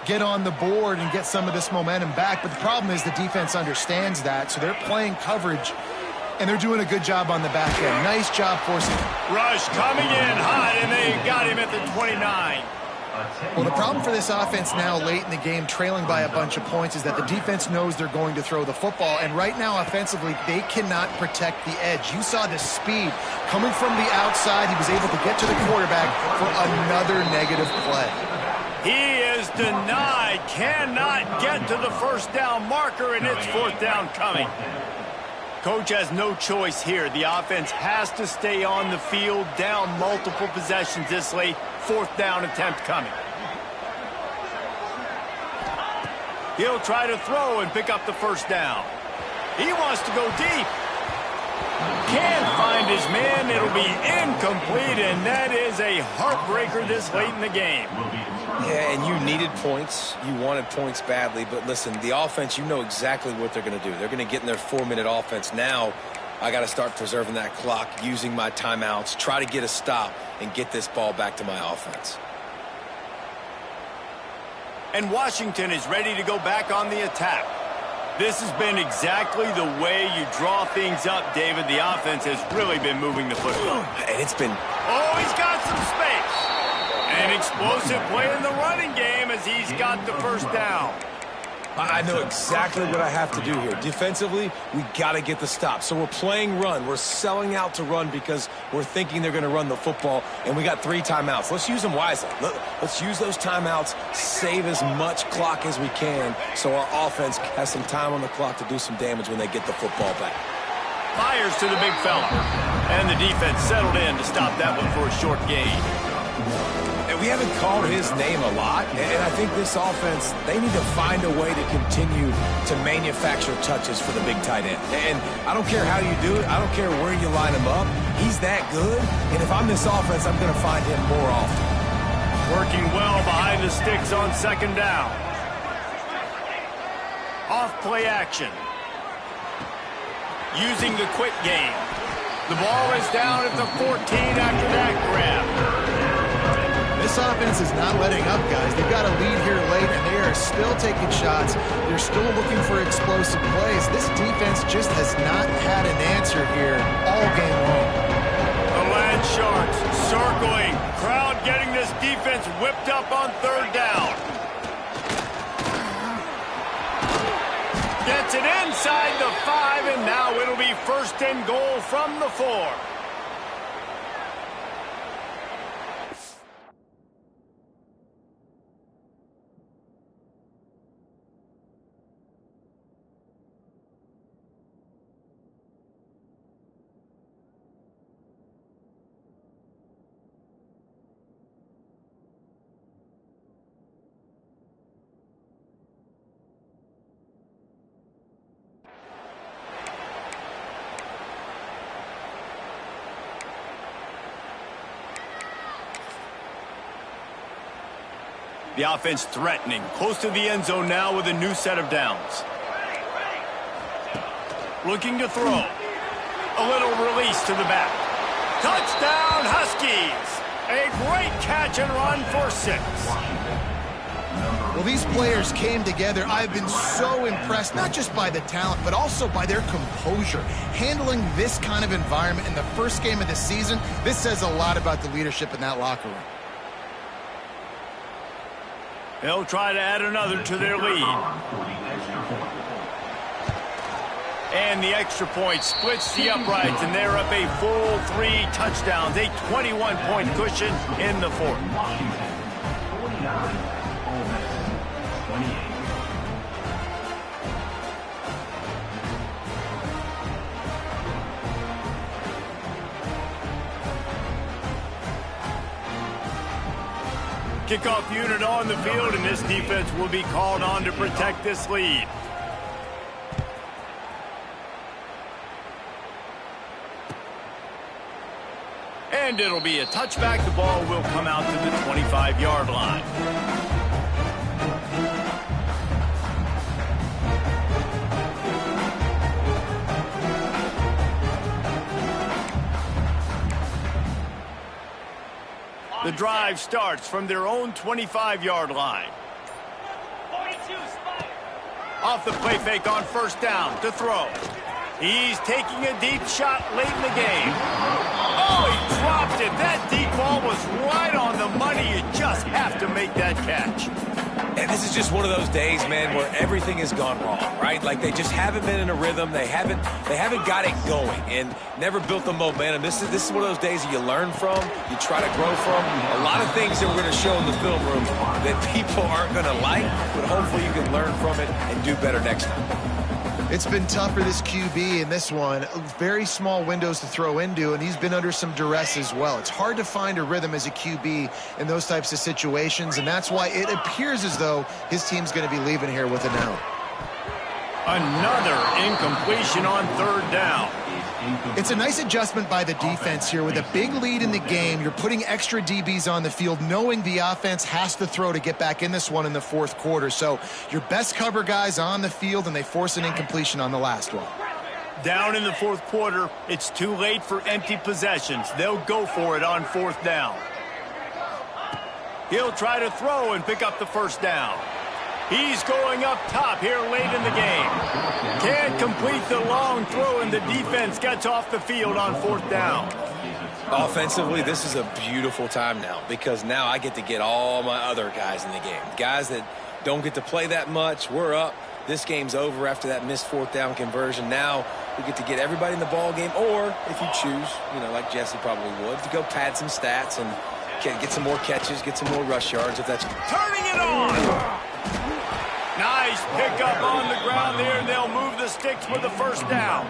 [SPEAKER 2] get on the board and get some of this momentum back. But the problem is the defense understands that, so they're playing coverage, and they're doing a good job on the back end. Nice job forcing it.
[SPEAKER 1] Rush coming in hot, and they got him at the 29.
[SPEAKER 2] Well, the problem for this offense now late in the game, trailing by a bunch of points, is that the defense knows they're going to throw the football. And right now, offensively, they cannot protect the edge. You saw the speed coming from the outside. He was able to get to the quarterback for another negative play.
[SPEAKER 1] He is denied, cannot get to the first down marker, and it's 4th down coming. Coach has no choice here. The offense has to stay on the field, down multiple possessions this late. 4th down attempt coming. He'll try to throw and pick up the first down. He wants to go deep. Can't find his man. It'll be incomplete, and that is a heartbreaker this late in the game.
[SPEAKER 3] Yeah, and you needed points. You wanted points badly. But listen, the offense, you know exactly what they're going to do. They're going to get in their 4-minute offense. Now, I got to start preserving that clock, using my timeouts, try to get a stop, and get this ball back to my offense.
[SPEAKER 1] And Washington is ready to go back on the attack. This has been exactly the way you draw things up, David. The offense has really been moving the football.
[SPEAKER 3] And it's been...
[SPEAKER 1] Oh, he's got some space. An explosive play in the running game as he's got the first down.
[SPEAKER 3] I know exactly what I have to do here. Defensively, we got to get the stop. So we're playing run. We're selling out to run because we're thinking they're going to run the football, and we got 3 timeouts. Let's use them wisely. Let's use those timeouts, save as much clock as we can so our offense has some time on the clock to do some damage when they get the football back.
[SPEAKER 1] Fires to the big fella. And the defense settled in to stop that one for a short gain.
[SPEAKER 3] And we haven't called his name a lot, and I think this offense, they need to find a way to continue to manufacture touches for the big tight end. And I don't care how you do it. I don't care where you line him up. He's that good, and if I'm this offense, I'm going to find him more often.
[SPEAKER 1] Working well behind the sticks on second down. Off play action. Using the quick game. The ball is down at the 14 after that grab.
[SPEAKER 2] This offense is not letting up, guys. They've got a lead here late, and they are still taking shots. They're still looking for explosive plays. This defense just has not had an answer here all game long.
[SPEAKER 1] The Land Sharks circling. Crowd getting this defense whipped up on third down. Gets it inside the 5, and now it'll be first and goal from the 4. The offense threatening, close to the end zone now with a new set of downs. Looking to throw. A little release to the back. Touchdown, Huskies! A great catch and run for 6.
[SPEAKER 2] Well, these players came together. I've been so impressed, not just by the talent, but also by their composure. Handling this kind of environment in the first game of the season, this says a lot about the leadership in that locker room.
[SPEAKER 1] They'll try to add another to their lead. And the extra point splits the uprights, and they're up a full 3 touchdowns, a 21-point cushion in the 4th.
[SPEAKER 5] Washington, 49, Ole Miss, 28.
[SPEAKER 1] Kickoff unit on the field, and this defense will be called on to protect this lead. And it'll be a touchback. The ball will come out to the 25-yard line. The drive starts from their own 25-yard line.
[SPEAKER 6] 42, Spider.
[SPEAKER 1] Off the play fake on first down to throw. He's taking a deep shot late in the game. Oh, he dropped it. That deep ball was right on the money. You just have to make that catch.
[SPEAKER 3] And this is just one of those days, man, where everything has gone wrong, right? Like they just haven't been in a rhythm. They haven't got it going and never built the momentum. This is one of those days that you learn from, you try to grow from. A lot of things that we're going to show in the film room that people aren't going to like, but hopefully you can learn from it and do better next time.
[SPEAKER 2] It's been tough for this QB in this one. Very small windows to throw into, and he's been under some duress as well. It's hard to find a rhythm as a QB in those types of situations, and that's why it appears as though his team's going to be leaving here with an out.
[SPEAKER 1] Another incompletion on third down.
[SPEAKER 2] It's a nice adjustment by the defense here. With a big lead in the game, you're putting extra DBs on the field, knowing the offense has to throw to get back in this one in the 4th quarter. So your best cover guys on the field, and they force an incompletion on the last one.
[SPEAKER 1] Down in the 4th quarter, it's too late for empty possessions. They'll go for it on 4th down. He'll try to throw and pick up the first down. He's going up top here late in the game. Can't complete the long throw, and the defense gets off the field on 4th down.
[SPEAKER 3] Offensively, this is a beautiful time now because now I get to get all my other guys in the game. Guys that don't get to play that much. We're up. This game's over after that missed fourth down conversion. Now we get to get everybody in the ball game, or if you choose, like Jesse probably would, to go pad some stats and get some more catches, get some more rush yards if that's...
[SPEAKER 1] Turning it on! Nice pickup on the ground there, and they'll move the sticks for the first down.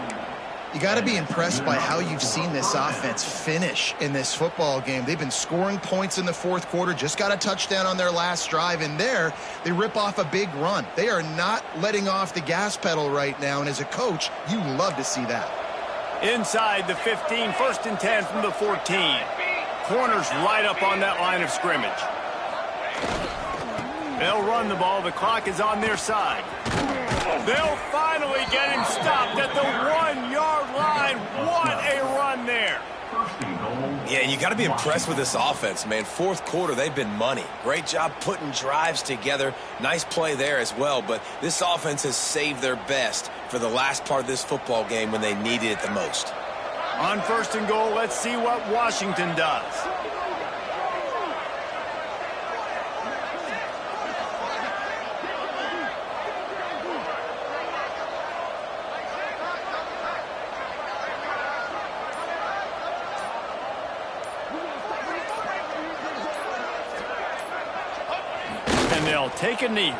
[SPEAKER 2] You got to be impressed by how you've seen this offense finish in this football game. They've been scoring points in the fourth quarter, just got a touchdown on their last drive, and there they rip off a big run. They are not letting off the gas pedal right now, and as a coach, you love to see that.
[SPEAKER 1] Inside the 15, first and 10 from the 14. Corners right up on that line of scrimmage. They'll run the ball. The clock is on their side. They'll finally get him stopped at the 1-yard line. What a run there.
[SPEAKER 3] Yeah, you got to be impressed with this offense, man. Fourth quarter, they've been money. Great job putting drives together. Nice play there as well, but this offense has saved their best for the last part of this football game when they needed it the most.
[SPEAKER 1] On first and goal, let's see what Washington does. And they'll take a knee.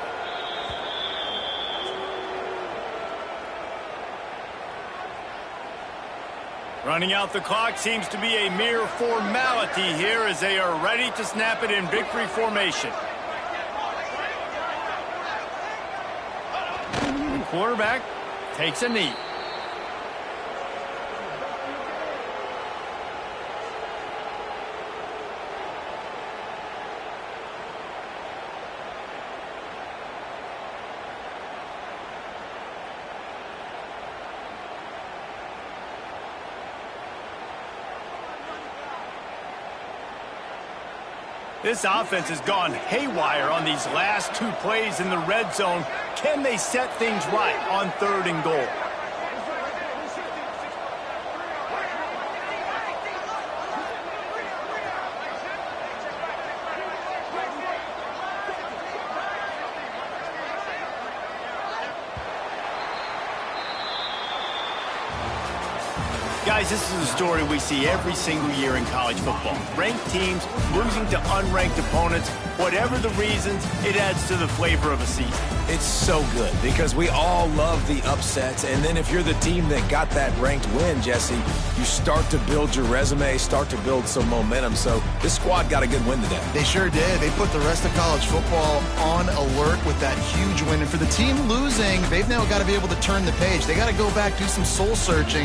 [SPEAKER 1] Running out the clock seems to be a mere formality here as they are ready to snap it in victory formation. The quarterback takes a knee. This offense has gone haywire on these last two plays in the red zone. Can they set things right on third and goal? Guys, this is a story we see every single year in college football. Ranked teams losing to unranked opponents. Whatever the reasons, it adds to the flavor of a season.
[SPEAKER 3] It's so good because we all love the upsets, and then if you're the team that got that ranked win, Jesse, you start to build your resume, start to build some momentum. So this squad got a good win today.
[SPEAKER 2] They sure did. They put the rest of college football on alert with that huge win. And for the team losing, they've now got to be able to turn the page. They got to go back, do some soul searching.